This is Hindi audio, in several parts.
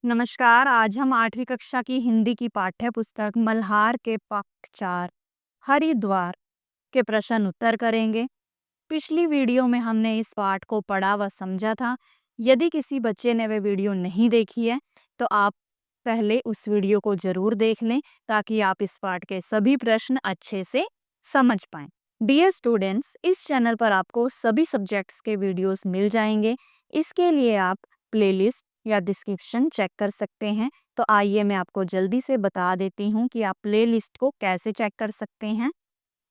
नमस्कार। आज हम 8वीं कक्षा की हिंदी की पाठ्य पुस्तक मल्हार के पख 4 हरिद्वार के प्रश्न उत्तर करेंगे। पिछली वीडियो में हमने इस पाठ को पढ़ा व समझा था। यदि किसी बच्चे ने वह वीडियो नहीं देखी है तो आप पहले उस वीडियो को जरूर देख लें ताकि आप इस पाठ के सभी प्रश्न अच्छे से समझ पाएं। डियर स्टूडेंट्स, इस चैनल पर आपको सभी सब्जेक्ट्स के वीडियोस मिल जाएंगे। इसके लिए आप प्लेलिस्ट या डिस्क्रिप्शन चेक कर सकते हैं। तो आइए मैं आपको जल्दी से बता देती हूँ कि आप प्लेलिस्ट को कैसे चेक कर सकते हैं।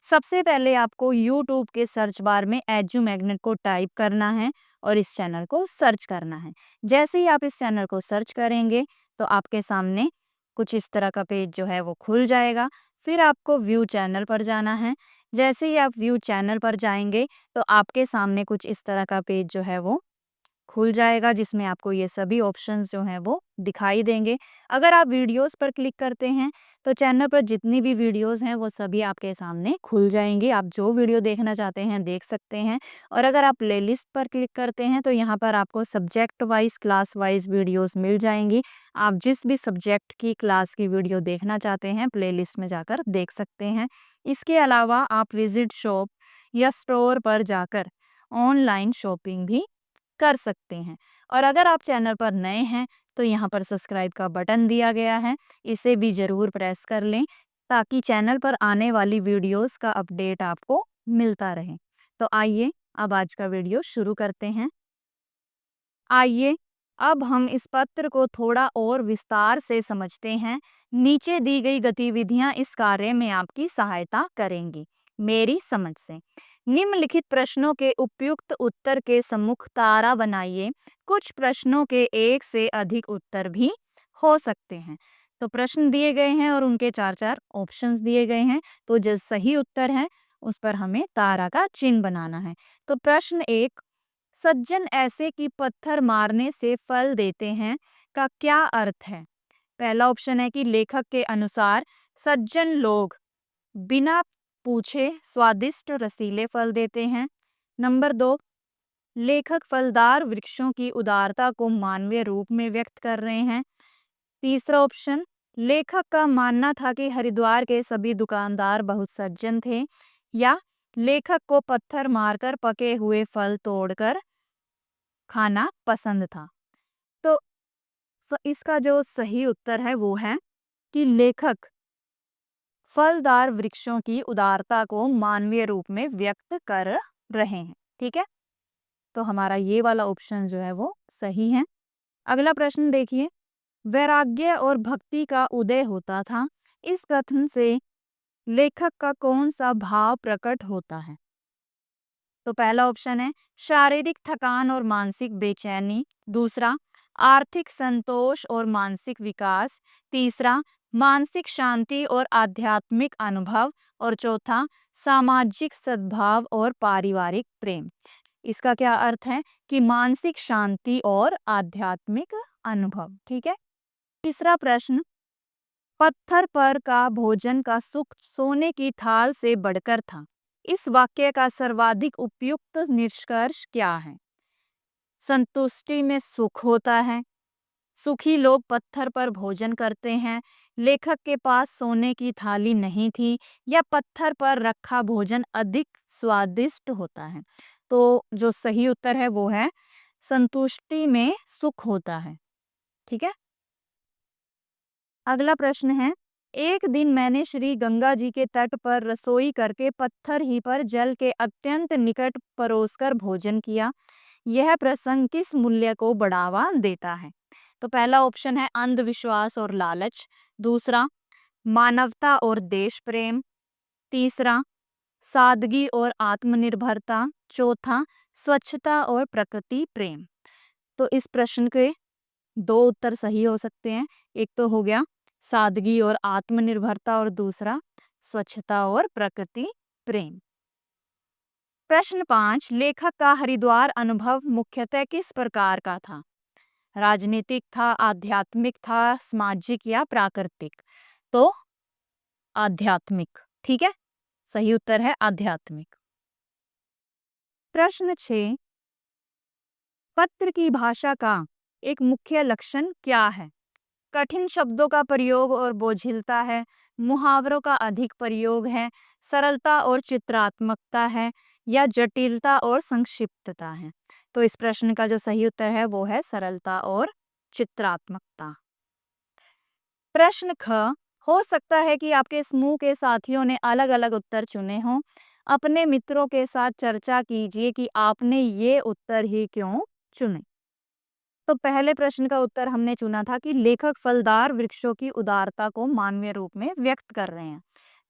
सबसे पहले आपको YouTube के सर्च बार में एजू मैग्नेट को टाइप करना है और इस चैनल को सर्च करना है। जैसे ही आप इस चैनल को सर्च करेंगे तो आपके सामने कुछ इस तरह का पेज जो है वो खुल जाएगा। फिर आपको व्यू चैनल पर जाना है। जैसे ही आप व्यू चैनल पर जाएंगे तो आपके सामने कुछ इस तरह का पेज जो है वो खुल जाएगा, जिसमें आपको ये सभी ऑप्शंस जो हैं वो दिखाई देंगे। अगर आप वीडियोस पर क्लिक करते हैं तो चैनल पर जितनी भी वीडियोस हैं वो सभी आपके सामने खुल जाएंगी। आप जो वीडियो देखना चाहते हैं देख सकते हैं। और अगर आप प्लेलिस्ट पर क्लिक करते हैं तो यहाँ पर आपको subject wise class wise videos मिल जाएंगी। आप जिस भी सब्जेक्ट की क्लास की वीडियो देखना चाहते हैं प्लेलिस्ट में जाकर देख सकते हैं। इसके अलावा आप विजिट शॉप या स्टोर पर जाकर ऑनलाइन शॉपिंग भी कर सकते हैं। और अगर आप चैनल पर नए हैं तो यहाँ पर सब्सक्राइब का बटन दिया गया है, इसे भी ज़रूर प्रेस कर लें ताकि चैनल पर आने वाली वीडियोस का अपडेट आपको मिलता रहे। तो आइए अब आज का वीडियो शुरू करते हैं। आइए अब हम इस पत्र को थोड़ा और विस्तार से समझते हैं। नीचे दी गई गतिविधियां इस कार्य में आपकी सहायता करेंगी मेरी समझ से। निम्नलिखित प्रश्नों के उपयुक्त उत्तर के सम्मुख तारा बनाइए। कुछ प्रश्नों के एक से अधिक उत्तर भी हो सकते हैं। तो प्रश्न दिए गए हैं और उनके चार चार ऑप्शंस दिए गए हैं। तो जो सही उत्तर है उस पर हमें तारा का चिन्ह बनाना है। तो प्रश्न एक, सज्जन ऐसे कि पत्थर मारने से फल देते हैं का क्या अर्थ है? पहला ऑप्शन है कि लेखक के अनुसार सज्जन लोग बिना पूछे स्वादिष्ट रसीले फल देते हैं। नंबर दो, लेखक फलदार वृक्षों की उदारता को मानवीय रूप में व्यक्त कर रहे हैं। तीसरा ऑप्शन, लेखक का मानना था कि हरिद्वार के सभी दुकानदार बहुत सज्जन थे। या लेखक को पत्थर मारकर पके हुए फल तोड़कर खाना पसंद था। तो इसका जो सही उत्तर है वो है कि लेखक फलदार वृक्षों की उदारता को मानवीय रूप में व्यक्त कर रहे हैं। ठीक है, तो हमारा ये वाला ऑप्शन जो है वो सही है। अगला प्रश्न देखिए, वैराग्य और भक्ति का उदय होता था, इस कथन से लेखक का कौन सा भाव प्रकट होता है? तो पहला ऑप्शन है शारीरिक थकान और मानसिक बेचैनी। दूसरा, आर्थिक संतोष और मानसिक विकास। तीसरा, मानसिक शांति और आध्यात्मिक अनुभव। और चौथा, सामाजिक सद्भाव और पारिवारिक प्रेम। इसका क्या अर्थ है कि मानसिक शांति और आध्यात्मिक अनुभव। ठीक है। तीसरा प्रश्न, पत्थर पर का भोजन का सुख सोने की थाल से बढ़कर था, इस वाक्य का सर्वाधिक उपयुक्त निष्कर्ष क्या है? संतुष्टि में सुख होता है, सुखी लोग पत्थर पर भोजन करते हैं, लेखक के पास सोने की थाली नहीं थी, या पत्थर पर रखा भोजन अधिक स्वादिष्ट होता है। तो जो सही उत्तर है वो है संतुष्टि में सुख होता है। ठीक है। अगला प्रश्न है, एक दिन मैंने श्री गंगा जी के तट पर रसोई करके पत्थर ही पर जल के अत्यंत निकट परोसकर भोजन किया। यह प्रसंग किस मूल्य को बढ़ावा देता है? तो पहला ऑप्शन है अंधविश्वास और लालच। दूसरा, मानवता और देश प्रेम। तीसरा, सादगी और आत्मनिर्भरता। चौथा, स्वच्छता और प्रकृति प्रेम। तो इस प्रश्न के दो उत्तर सही हो सकते हैं। एक तो हो गया सादगी और आत्मनिर्भरता और दूसरा स्वच्छता और प्रकृति प्रेम। प्रश्न 5, लेखक का हरिद्वार अनुभव मुख्यतः किस प्रकार का था? राजनीतिक था, आध्यात्मिक था, सामाजिक या प्राकृतिक? तो आध्यात्मिक। ठीक है, सही उत्तर है आध्यात्मिक। प्रश्न 6, पत्र की भाषा का एक मुख्य लक्षण क्या है? कठिन शब्दों का प्रयोग और बोझिलता है, मुहावरों का अधिक प्रयोग है, सरलता और चित्रात्मकता है, या जटिलता और संक्षिप्तता है। तो इस प्रश्न का जो सही उत्तर है वो है सरलता और चित्रात्मकता। प्रश्न ख, हो सकता है कि आपके समूह के साथियों ने अलग अलग उत्तर चुने हों। अपने मित्रों के साथ चर्चा कीजिए कि आपने ये उत्तर ही क्यों चुने। तो पहले प्रश्न का उत्तर हमने चुना था कि लेखक फलदार वृक्षों की उदारता को मानवीय रूप में व्यक्त कर रहे हैं।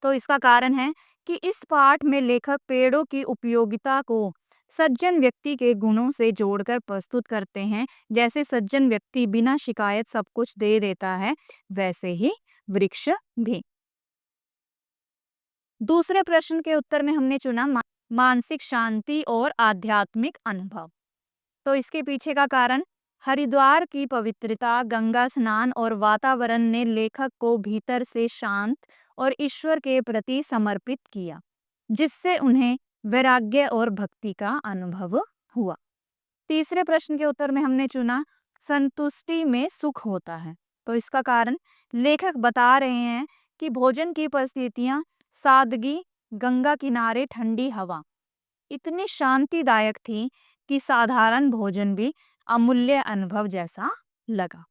तो इसका कारण है कि इस पाठ में लेखक पेड़ों की उपयोगिता को सज्जन व्यक्ति के गुणों से जोड़कर प्रस्तुत करते हैं। जैसे सज्जन व्यक्ति बिना शिकायत सब कुछ दे देता है, वैसे ही वृक्ष भी। दूसरे प्रश्न के उत्तर में हमने चुना मानसिक शांति और आध्यात्मिक अनुभव। तो इसके पीछे का कारण हरिद्वार की पवित्रता, गंगा स्नान और वातावरण ने लेखक को भीतर से शांत और ईश्वर के प्रति समर्पित किया, जिससे उन्हें वैराग्य और भक्ति का अनुभव हुआ। तीसरे प्रश्न के उत्तर में हमने चुना संतुष्टि में सुख होता है। तो इसका कारण लेखक बता रहे हैं कि भोजन की परिस्थितियां, सादगी, गंगा किनारे ठंडी हवा इतनी शांतिदायक थी कि साधारण भोजन भी अमूल्य अनुभव जैसा लगा।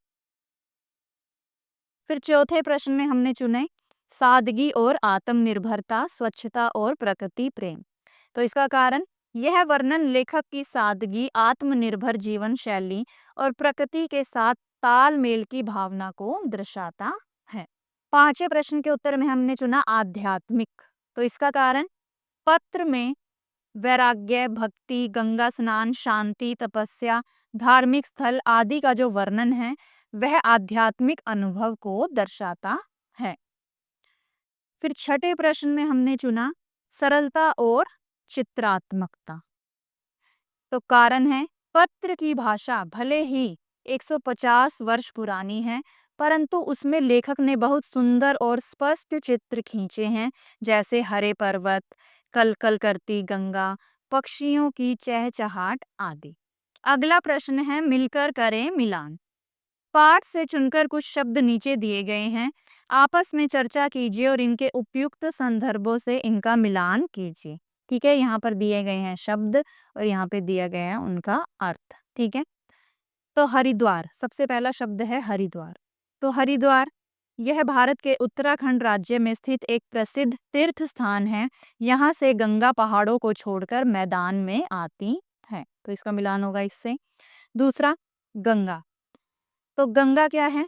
फिर चौथे प्रश्न में हमने चुने सादगी और आत्मनिर्भरता, स्वच्छता और प्रकृति प्रेम। तो इसका कारण यह वर्णन लेखक की सादगी, आत्मनिर्भर जीवन शैली और प्रकृति के साथ तालमेल की भावना को दर्शाता है। पांचवें प्रश्न के उत्तर में हमने चुना आध्यात्मिक। तो इसका कारण पत्र में वैराग्य, भक्ति, गंगा स्नान, शांति, तपस्या, धार्मिक स्थल आदि का जो वर्णन है वह आध्यात्मिक अनुभव को दर्शाता है। फिर छठे प्रश्न में हमने चुना सरलता और चित्रात्मकता। तो कारण है पत्र की भाषा भले ही 150 वर्ष पुरानी है, परंतु उसमें लेखक ने बहुत सुंदर और स्पष्ट चित्र खींचे हैं, जैसे हरे पर्वत, कल कल करती गंगा, पक्षियों की चहचहाट आदि। अगला प्रश्न है मिलकर करें मिलान। पाठ से चुनकर कुछ शब्द नीचे दिए गए हैं, आपस में चर्चा कीजिए और इनके उपयुक्त संदर्भों से इनका मिलान कीजिए। ठीक है, यहाँ पर दिए गए हैं शब्द और यहाँ पे दिया गया है उनका अर्थ। ठीक है, तो हरिद्वार, सबसे पहला शब्द है हरिद्वार। तो हरिद्वार यह भारत के उत्तराखंड राज्य में स्थित एक प्रसिद्ध तीर्थ स्थान है। यहाँ से गंगा पहाड़ों को छोड़कर मैदान में आती है। तो इसका मिलान होगा इससे। दूसरा गंगा। तो गंगा क्या है?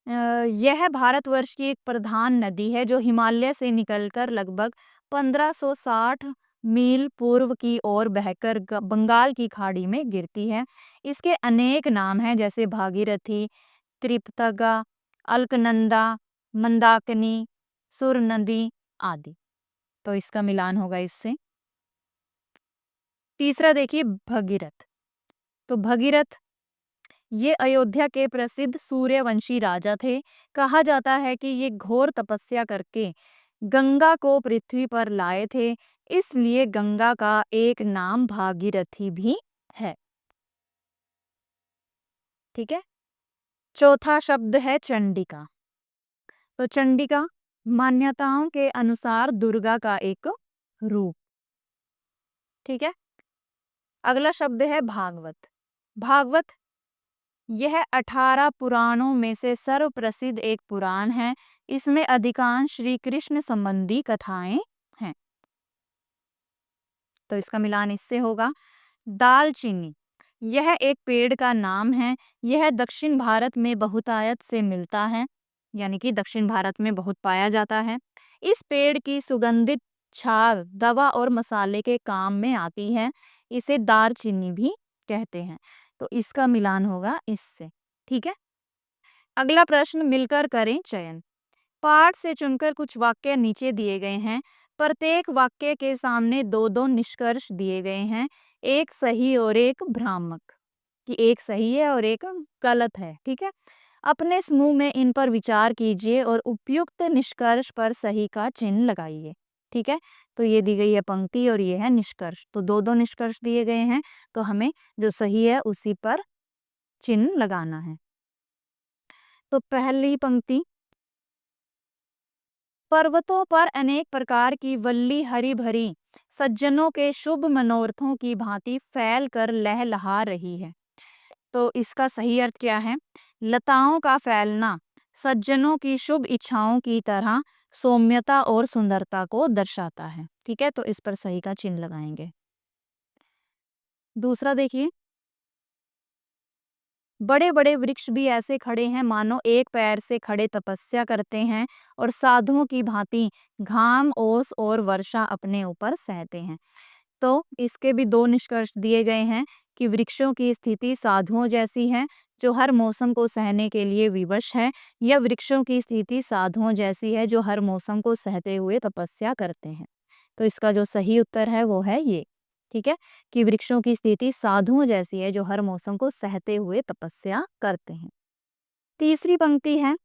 यह भारतवर्ष की एक प्रधान नदी है जो हिमालय से निकलकर लगभग 1560 मील पूर्व की ओर बहकर बंगाल की खाड़ी में गिरती है। इसके अनेक नाम हैं, जैसे भागीरथी, त्रिपतगा, अलकनंदा, मंदाकिनी, सुरनदी आदि। तो इसका मिलान होगा इससे। तीसरा देखिए भगीरथ। तो भगीरथ ये अयोध्या के प्रसिद्ध सूर्यवंशी राजा थे। कहा जाता है कि ये घोर तपस्या करके गंगा को पृथ्वी पर लाए थे, इसलिए गंगा का एक नाम भागीरथी भी है। ठीक है, चौथा शब्द है चंडिका। तो चंडिका मान्यताओं के अनुसार दुर्गा का एक रूप। ठीक है, अगला शब्द है भागवत। भागवत यह 18 पुराणों में से सर्वप्रसिद्ध एक पुराण है। इसमें अधिकांश श्री कृष्ण संबंधी कथाएं हैं। तो इसका मिलान इससे होगा। दालचीनी यह एक पेड़ का नाम है। यह दक्षिण भारत में बहुतायत से मिलता है, यानी कि दक्षिण भारत में बहुत पाया जाता है। इस पेड़ की सुगंधित छाल दवा और मसाले के काम में आती है। इसे दालचीनी भी कहते हैं। तो इसका मिलान होगा इससे। ठीक है, अगला प्रश्न मिलकर करें चयन। पाठ से चुनकर कुछ वाक्य नीचे दिए गए हैं। प्रत्येक वाक्य के सामने दो दो निष्कर्ष दिए गए हैं, एक सही और एक भ्रामक, कि एक सही है और एक गलत है। ठीक है, अपने समूह में इन पर विचार कीजिए और उपयुक्त निष्कर्ष पर सही का चिन्ह लगाइए। ठीक है, तो ये दी गई है पंक्ति और ये है निष्कर्ष। तो दो दो निष्कर्ष दिए गए हैं, तो हमें जो सही है उसी पर चिन्ह लगाना है। तो पहली पंक्ति, पर्वतों पर अनेक प्रकार की वल्ली हरी भरी सज्जनों के शुभ मनोरथों की भांति फैल कर लहलहा रही है। तो इसका सही अर्थ क्या है? लताओं का फैलना सज्जनों की शुभ इच्छाओं की तरह सौम्यता और सुंदरता को दर्शाता है। ठीक है, तो इस पर सही का चिन्ह लगाएंगे। दूसरा देखिए, बड़े बड़े वृक्ष भी ऐसे खड़े हैं मानो एक पैर से खड़े तपस्या करते हैं और साधुओं की भांति घाम ओस और वर्षा अपने ऊपर सहते हैं। तो इसके भी दो निष्कर्ष दिए गए हैं कि वृक्षों की स्थिति साधुओं जैसी है जो हर मौसम को सहने के लिए विवश है, या वृक्षों की स्थिति साधुओं जैसी है जो हर मौसम को सहते हुए तपस्या करते हैं। तो इसका जो सही उत्तर है वो है ये। ठीक है, कि वृक्षों की स्थिति साधुओं जैसी है जो हर मौसम को सहते हुए तपस्या करते हैं। तीसरी पंक्ति है,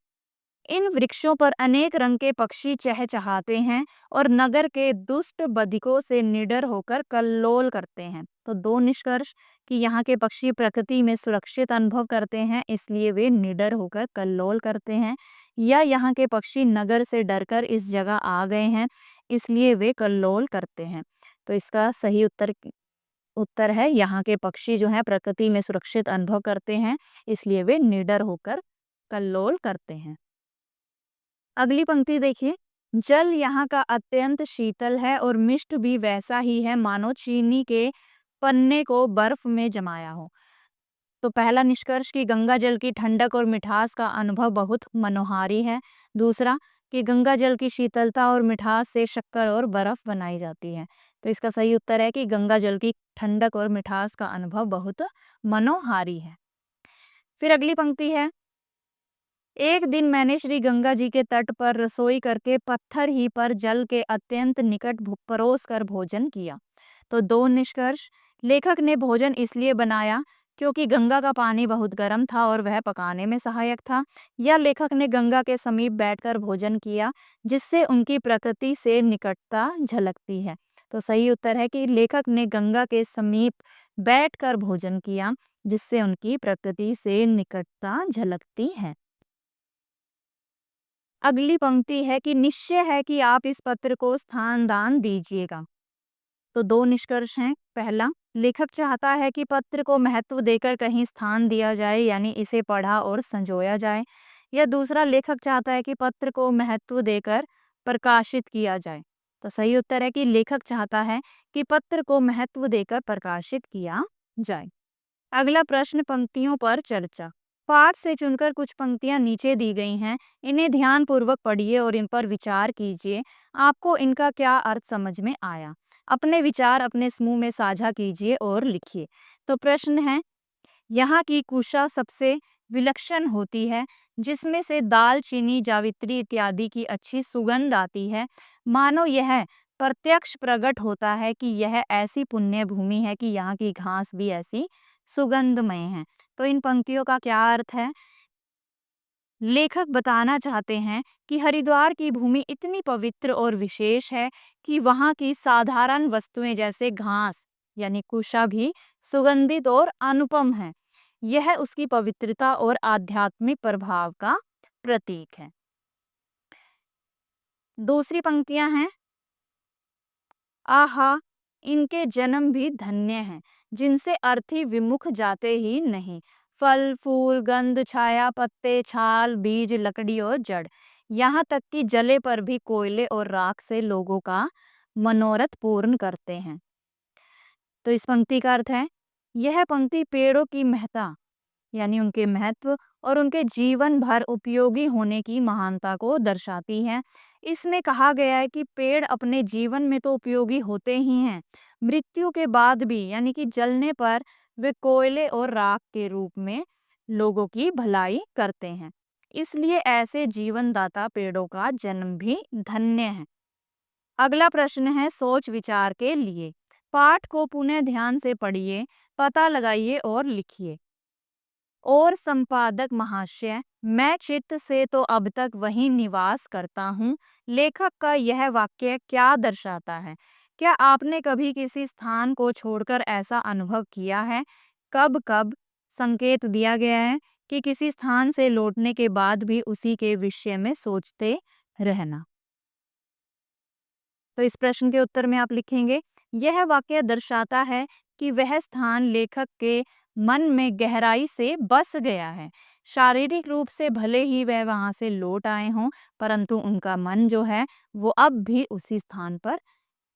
इन वृक्षों पर अनेक रंग के पक्षी चहचहाते हैं और नगर के दुष्ट बधिकों से निडर होकर कल्लोल करते हैं। तो दो निष्कर्ष, कि यहाँ के पक्षी प्रकृति में सुरक्षित अनुभव करते हैं इसलिए वे निडर होकर कल्लोल करते हैं, या यहाँ के पक्षी नगर से डरकर इस जगह आ गए हैं इसलिए वे कल्लोल करते हैं। तो इसका सही उत्तर है, यहाँ के पक्षी जो हैं प्रकृति में सुरक्षित अनुभव करते हैं इसलिए वे निडर होकर कल्लोल करते हैं। अगली पंक्ति देखिए, जल यहाँ का अत्यंत शीतल है और मिष्ट भी वैसा ही है मानो चीनी के पन्ने को बर्फ में जमाया हो। तो पहला निष्कर्ष कि गंगा जल की ठंडक और मिठास का अनुभव बहुत मनोहारी है। दूसरा, कि गंगा जल की शीतलता और मिठास से शक्कर और बर्फ बनाई जाती है। तो इसका सही उत्तर है कि गंगा जल की ठंडक और मिठास का अनुभव बहुत मनोहारी है। फिर अगली पंक्ति है, एक दिन मैंने श्री गंगा जी के तट पर रसोई करके पत्थर ही पर जल के अत्यंत निकट परोस कर भोजन किया। तो दो निष्कर्ष, लेखक ने भोजन इसलिए बनाया क्योंकि गंगा का पानी बहुत गर्म था और वह पकाने में सहायक था, या लेखक ने गंगा के समीप बैठकर भोजन किया जिससे उनकी प्रकृति से निकटता झलकती है। तो सही उत्तर है कि लेखक ने गंगा के समीप बैठकर भोजन किया जिससे उनकी प्रकृति से निकटता झलकती है। अगली पंक्ति है कि निश्चय है कि आप इस पत्र को स्थान दान दीजिएगा। तो दो निष्कर्ष हैं। पहला, लेखक चाहता है कि पत्र को महत्व देकर कहीं स्थान दिया जाए यानी इसे पढ़ा और संजोया जाए, या दूसरा, लेखक चाहता है कि पत्र को महत्व देकर प्रकाशित किया जाए। तो सही उत्तर है कि लेखक चाहता है कि पत्र को महत्व देकर प्रकाशित किया जाए। अगला प्रश्न, पंक्तियों पर चर्चा। पाठ से चुनकर कुछ पंक्तियां नीचे दी गई हैं, इन्हें ध्यानपूर्वक पढ़िए और इन पर विचार कीजिए। आपको इनका क्या अर्थ समझ में आया? अपने विचार अपने समूह में साझा कीजिए और लिखिए। तो प्रश्न है, यहाँ की कुशा सबसे विलक्षण होती है जिसमें से दाल चीनी जावित्री इत्यादि की अच्छी सुगंध आती है, मानो यह प्रत्यक्ष प्रकट होता है कि यह ऐसी पुण्य भूमि है कि यहाँ की घास भी ऐसी सुगंधमय है। तो इन पंक्तियों का क्या अर्थ है? लेखक बताना चाहते हैं कि हरिद्वार की भूमि इतनी पवित्र और विशेष है कि वहाँ की साधारण वस्तुएं जैसे घास यानी कुशा भी सुगंधित और अनुपम है। यह उसकी पवित्रता और आध्यात्मिक प्रभाव का प्रतीक है। दूसरी पंक्तियां हैं, आहा, इनके जन्म भी धन्य हैं जिनसे अर्थी विमुख जाते ही नहीं। फल फूल गंध छाया पत्ते छाल बीज लकड़ी और जड़, यहाँ तक कि जले पर भी कोयले और राख से लोगों का मनोरथ पूर्ण करते हैं। तो इस पंक्ति का अर्थ है, यह पंक्ति पेड़ों की महत्ता यानी उनके महत्व और उनके जीवन भर उपयोगी होने की महानता को दर्शाती है। इसमें कहा गया है कि पेड़ अपने जीवन में तो उपयोगी होते ही हैं, मृत्यु के बाद भी यानी कि जलने पर वे कोयले और राख के रूप में लोगों की भलाई करते हैं। इसलिए ऐसे जीवनदाता पेड़ों का जन्म भी धन्य है। अगला प्रश्न है सोच विचार के लिए। पाठ को पुनः ध्यान से पढ़िए, पता लगाइए और लिखिए। और संपादक महाशय, मैं चित्त से तो अब तक वहीं निवास करता हूँ। लेखक का यह वाक्य क्या दर्शाता है? क्या आपने कभी किसी स्थान को छोड़कर ऐसा अनुभव किया है? कब कब संकेत दिया गया है कि किसी स्थान से लौटने के बाद भी उसी के विषय में सोचते रहना। तो इस प्रश्न के उत्तर में आप लिखेंगे, यह वाक्य दर्शाता है कि वह स्थान लेखक के मन में गहराई से बस गया है। शारीरिक रूप से भले ही वह वहां से लौट आए हों, परंतु उनका मन जो है वो अब भी उसी स्थान पर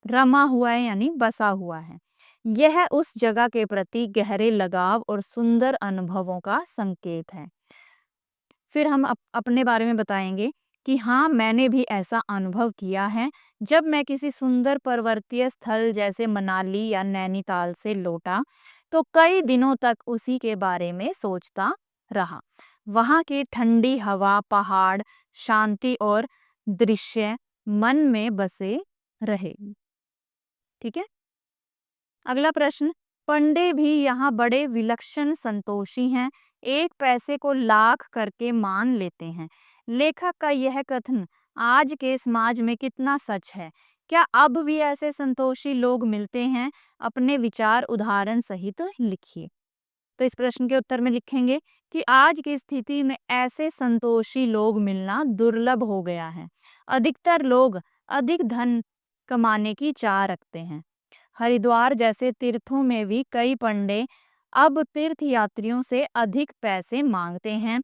रमा हुआ है, यानी बसा हुआ है। यह उस जगह के प्रति गहरे लगाव और सुंदर अनुभवों का संकेत है। फिर हम अपने बारे में बताएंगे कि हाँ, मैंने भी ऐसा अनुभव किया है। जब मैं किसी सुंदर पर्वतीय स्थल जैसे मनाली या नैनीताल से लौटा, तो कई दिनों तक उसी के बारे में सोचता रहा। वहाँ की ठंडी हवा, पहाड़, शांति और दृश्य मन में बसे रहे। ठीक है। अगला प्रश्न, पंडे भी यहाँ बड़े विलक्षण संतोषी हैं, एक पैसे को लाख करके मान लेते हैं। लेखक का यह कथन आज के समाज में कितना सच है? क्या अब भी ऐसे संतोषी लोग मिलते हैं? अपने विचार उदाहरण सहित लिखिए। तो इस प्रश्न के उत्तर में लिखेंगे कि आज की स्थिति में ऐसे संतोषी लोग मिलना दुर्लभ हो गया है। अधिकतर लोग अधिक धन कमाने की चाह रखते हैं। हरिद्वार जैसे तीर्थों में भी कई पंडे अब तीर्थयात्रियों से अधिक पैसे मांगते हैं।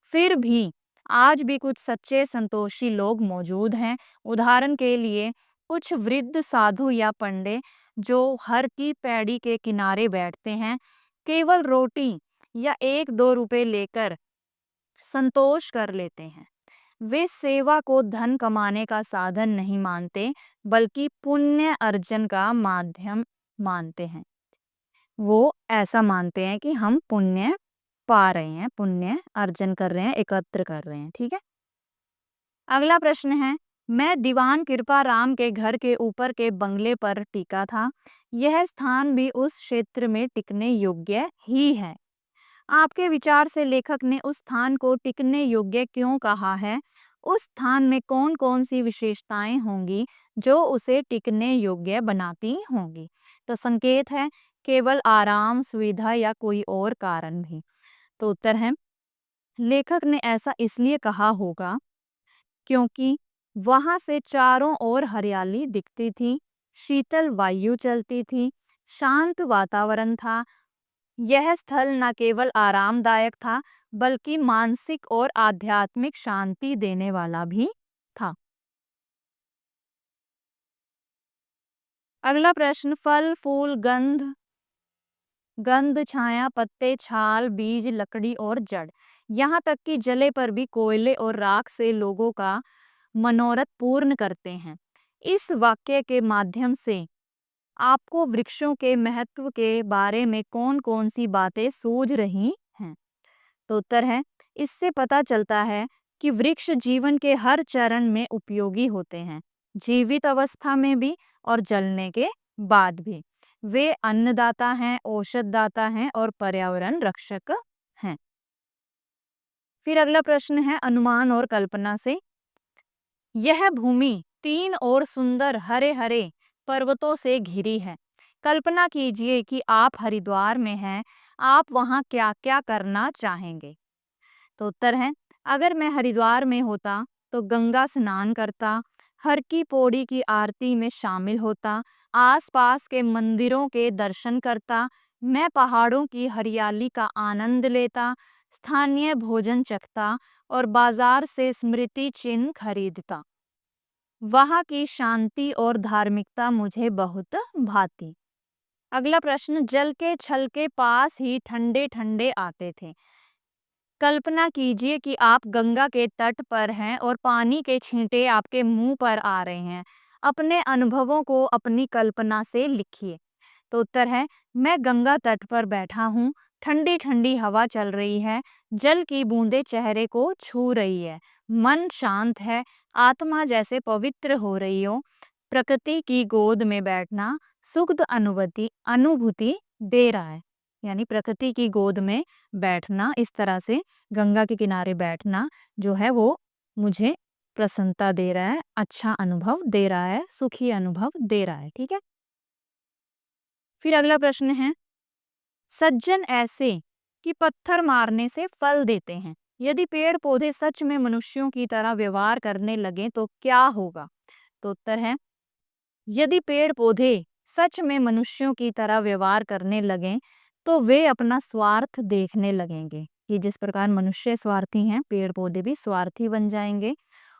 फिर भी आज भी कुछ सच्चे संतोषी लोग मौजूद हैं। उदाहरण के लिए कुछ वृद्ध साधु या पंडे जो हर की पैड़ी के किनारे बैठते हैं, केवल रोटी या 1-2 रुपए लेकर संतोष कर लेते हैं। वे सेवा को धन कमाने का साधन नहीं मानते, बल्कि पुण्य अर्जन का माध्यम मानते हैं। वो ऐसा मानते हैं कि हम पुण्य पा रहे हैं, पुण्य अर्जन कर रहे हैं, एकत्र कर रहे हैं। ठीक है। अगला प्रश्न है, मैं दीवान कृपा राम के घर के ऊपर के बंगले पर टिका था। यह स्थान भी उस क्षेत्र में टिकने योग्य ही है। आपके विचार से लेखक ने उस स्थान को टिकने योग्य क्यों कहा है? उस स्थान में कौन कौन सी विशेषताएं होंगी जो उसे टिकने योग्य बनाती होंगी? तो संकेत है, केवल आराम, सुविधा या कोई और कारण भी। तो उत्तर है, लेखक ने ऐसा इसलिए कहा होगा क्योंकि वहां से चारों ओर हरियाली दिखती थी, शीतल वायु चलती थी, शांत वातावरण था। यह स्थल न केवल आरामदायक था, बल्कि मानसिक और आध्यात्मिक शांति देने वाला भी था। अगला प्रश्न, फल, फूल, गंध, छाया, पत्ते, छाल, बीज, लकड़ी और जड़, यहाँ तक कि जले पर भी कोयले और राख से लोगों का मनोरथ पूर्ण करते हैं। इस वाक्य के माध्यम से आपको वृक्षों के महत्व के बारे में कौन कौन सी बातें सूझ रही हैं? तो उत्तर है, इससे पता चलता है कि वृक्ष जीवन के हर चरण में उपयोगी होते हैं, जीवित अवस्था में भी और जलने के बाद भी। वे अन्नदाता हैं, औषधदाता हैं और पर्यावरण रक्षक हैं। फिर अगला प्रश्न है, अनुमान और कल्पना से। यह भूमि 3 और सुंदर हरे हरे पर्वतों से घिरी है। कल्पना कीजिए कि आप हरिद्वार में हैं, आप वहां क्या क्या करना चाहेंगे? तो उत्तर है, अगर मैं हरिद्वार में होता तो गंगा स्नान करता, हर की पौड़ी की आरती में शामिल होता, आसपास के मंदिरों के दर्शन करता, मैं पहाड़ों की हरियाली का आनंद लेता, स्थानीय भोजन चखता और बाजार से स्मृति चिन्ह खरीदता। वहाँ की शांति और धार्मिकता मुझे बहुत भाती। अगला प्रश्न, जल के छल के पास ही ठंडे ठंडे आते थे। कल्पना कीजिए कि आप गंगा के तट पर हैं और पानी के छींटे आपके मुंह पर आ रहे हैं। अपने अनुभवों को अपनी कल्पना से लिखिए। तो उत्तर है, मैं गंगा तट पर बैठा हूँ, ठंडी ठंडी हवा चल रही है, जल की बूंदें चेहरे को छू रही है, मन शांत है, आत्मा जैसे पवित्र हो रही हो। प्रकृति की गोद में बैठना सुखद अनुभूति अनुभूति दे रहा है। यानी प्रकृति की गोद में बैठना, इस तरह से गंगा के किनारे बैठना जो है वो मुझे प्रसन्नता दे रहा है, अच्छा अनुभव दे रहा है, सुखी अनुभव दे रहा है। ठीक है। फिर अगला प्रश्न है, सज्जन ऐसे कि पत्थर मारने से फल देते हैं। यदि पेड़ पौधे सच में मनुष्यों की तरह व्यवहार करने लगे तो क्या होगा? तो उत्तर है, यदि पेड़ पौधे सच में मनुष्यों की तरह व्यवहार करने लगें तो वे अपना स्वार्थ देखने लगेंगे कि जिस प्रकार मनुष्य स्वार्थी हैं, पेड़ पौधे भी स्वार्थी बन जाएंगे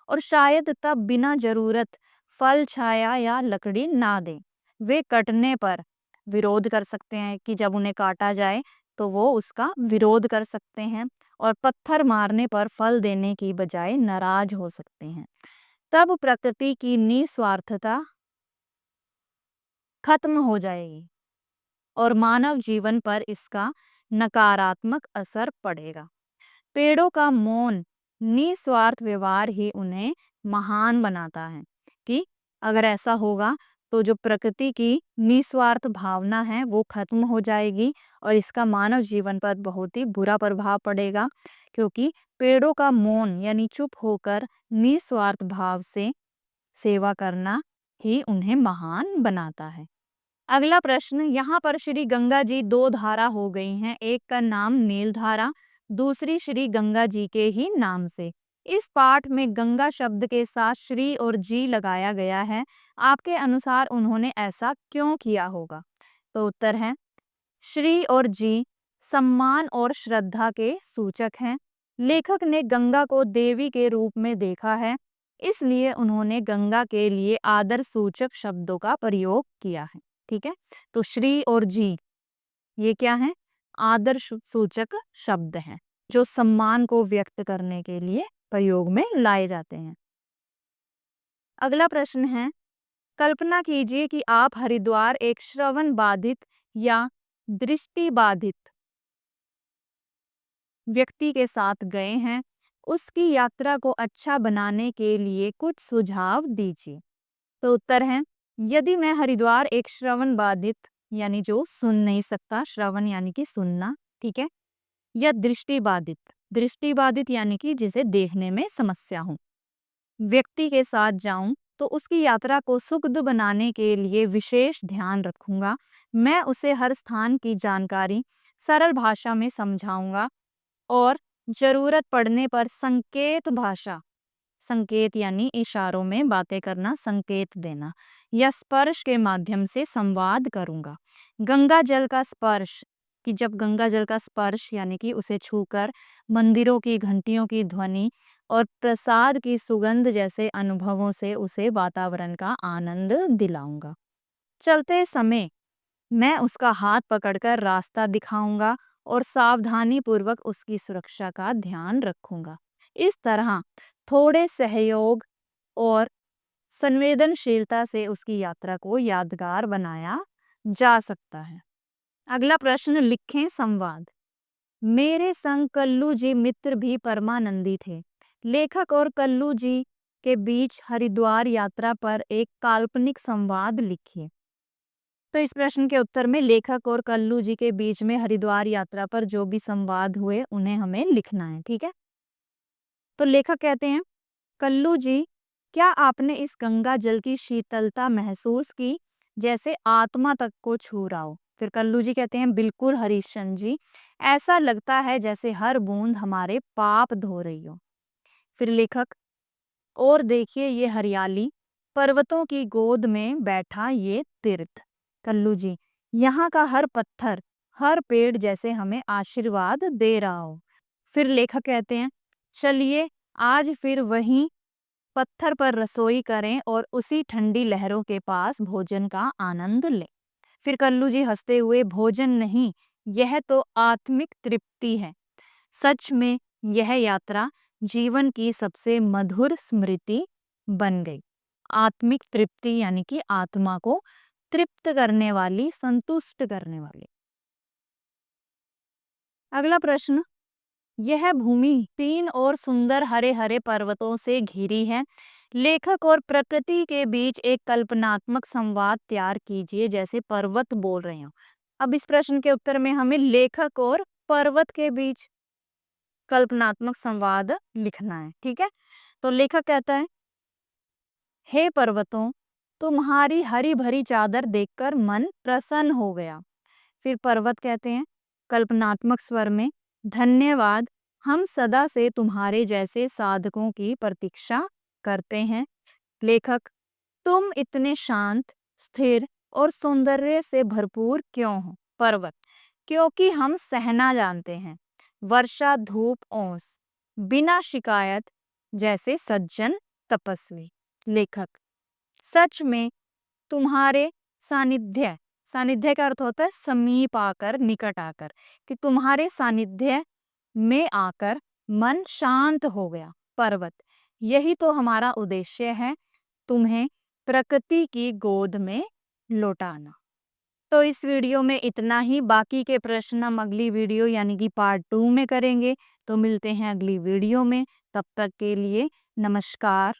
और शायद तब बिना जरूरत फल, छाया या लकड़ी ना दें। वे कटने पर विरोध कर सकते हैं कि जब उन्हें काटा जाए तो वो उसका विरोध कर सकते हैं, और पत्थर मारने पर फल देने की बजाय नाराज हो सकते हैं। तब प्रकृति की निस्वार्थता खत्म हो जाएगी और मानव जीवन पर इसका नकारात्मक असर पड़ेगा। पेड़ों का मौन निस्वार्थ व्यवहार ही उन्हें महान बनाता है कि अगर ऐसा होगा तो जो प्रकृति की निस्वार्थ भावना है वो खत्म हो जाएगी और इसका मानव जीवन पर बहुत ही बुरा प्रभाव पड़ेगा, क्योंकि पेड़ों का मौन यानी चुप होकर निस्वार्थ भाव से सेवा करना ही उन्हें महान बनाता है। अगला प्रश्न, यहाँ पर श्री गंगा जी दो धारा हो गई हैं, एक का नाम नील धारा, दूसरी श्री गंगा जी के ही नाम से। इस पाठ में गंगा शब्द के साथ श्री और जी लगाया गया है। आपके अनुसार उन्होंने ऐसा क्यों किया होगा? तो उत्तर है, श्री और जी सम्मान और श्रद्धा के सूचक हैं। लेखक ने गंगा को देवी के रूप में देखा है, इसलिए उन्होंने गंगा के लिए आदर सूचक शब्दों का प्रयोग किया है। ठीक है, तो श्री और जी ये क्या है? आदर सूचक शब्द हैं जो सम्मान को व्यक्त करने के लिए प्रयोग में लाए जाते हैं। अगला प्रश्न है, कल्पना कीजिए कि आप हरिद्वार एक श्रवण बाधित या दृष्टि बाधित व्यक्ति के साथ गए हैं। उसकी यात्रा को अच्छा बनाने के लिए कुछ सुझाव दीजिए। तो उत्तर है, यदि मैं हरिद्वार एक श्रवण बाधित यानी जो सुन नहीं सकता, श्रवण यानी कि सुनना, ठीक है, या दृष्टि बाधित यानी कि जिसे देखने में समस्या हो, व्यक्ति के साथ जाऊं तो उसकी यात्रा को सुखद बनाने के लिए विशेष ध्यान रखूंगा। मैं उसे हर स्थान की जानकारी सरल भाषा में समझाऊंगा और जरूरत पड़ने पर संकेत यानी इशारों में बातें करना, संकेत देना या स्पर्श के माध्यम से संवाद करूंगा। गंगा जल का स्पर्श, कि जब गंगा जल का स्पर्श यानी कि उसे छूकर मंदिरों की घंटियों की ध्वनि और प्रसाद की सुगंध जैसे अनुभवों से उसे वातावरण का आनंद दिलाऊंगा। चलते समय मैं उसका हाथ पकड़कर रास्ता दिखाऊंगा और सावधानी पूर्वक उसकी सुरक्षा का ध्यान रखूंगा। इस तरह थोड़े सहयोग और संवेदनशीलता से उसकी यात्रा को यादगार बनाया जा सकता है। अगला प्रश्न, लिखें संवाद। मेरे संग कल्लू जी मित्र भी परमानंदी थे। लेखक और कल्लू जी के बीच हरिद्वार यात्रा पर एक काल्पनिक संवाद लिखिए। तो इस प्रश्न के उत्तर में लेखक और कल्लू जी के बीच में हरिद्वार यात्रा पर जो भी संवाद हुए उन्हें हमें लिखना है। ठीक है, तो लेखक कहते हैं, कल्लू जी, क्या आपने इस गंगा जल की शीतलता महसूस की जैसे आत्मा तक को छू रहा हो? फिर कल्लू जी कहते हैं, बिल्कुल हरीशचंद्र जी, ऐसा लगता है जैसे हर बूंद हमारे पाप धो रही हो। फिर लेखक, और देखिए ये हरियाली, पर्वतों की गोद में बैठा ये तीर्थ। कल्लू जी, यहाँ का हर पत्थर, हर पेड़ जैसे हमें आशीर्वाद दे रहा हो। फिर लेखक कहते हैं, चलिए आज फिर वहीं पत्थर पर रसोई करें और उसी ठंडी लहरों के पास भोजन का आनंद लें। फिर कल्लू जी हंसते हुए, भोजन नहीं, यह तो आत्मिक तृप्ति है। सच में यह यात्रा जीवन की सबसे मधुर स्मृति बन गई। आत्मिक तृप्ति यानी कि आत्मा को तृप्त करने वाली, संतुष्ट करने वाली। अगला प्रश्न, यह भूमि 3 और सुंदर हरे हरे पर्वतों से घिरी है। लेखक और प्रकृति के बीच एक कल्पनात्मक संवाद तैयार कीजिए जैसे पर्वत बोल रहे हो। अब इस प्रश्न के उत्तर में हमें लेखक और पर्वत के बीच कल्पनात्मक संवाद लिखना है। ठीक है, तो लेखक कहता है, हे पर्वतों, तुम्हारी हरी भरी चादर देखकर मन प्रसन्न हो गया। फिर पर्वत कहते हैं, कल्पनात्मक स्वर में, धन्यवाद, हम सदा से तुम्हारे जैसे साधकों की प्रतीक्षा करते हैं। लेखक, तुम इतने शांत, स्थिर और सौंदर्य से भरपूर क्यों हो? पर्वत, क्योंकि हम सहना जानते हैं, वर्षा, धूप, ओस, बिना शिकायत, जैसे सज्जन तपस्वी। लेखक, सच में तुम्हारे सानिध्य, सानिध्य का अर्थ होता है समीप आकर, निकट आकर, कि तुम्हारे सानिध्य में आकर मन शांत हो गया। पर्वत, यही तो हमारा उद्देश्य है, तुम्हें प्रकृति की गोद में लौटाना। तो इस वीडियो में इतना ही। बाकी के प्रश्न हम अगली वीडियो यानी कि पार्ट 2 में करेंगे। तो मिलते हैं अगली वीडियो में। तब तक के लिए नमस्कार।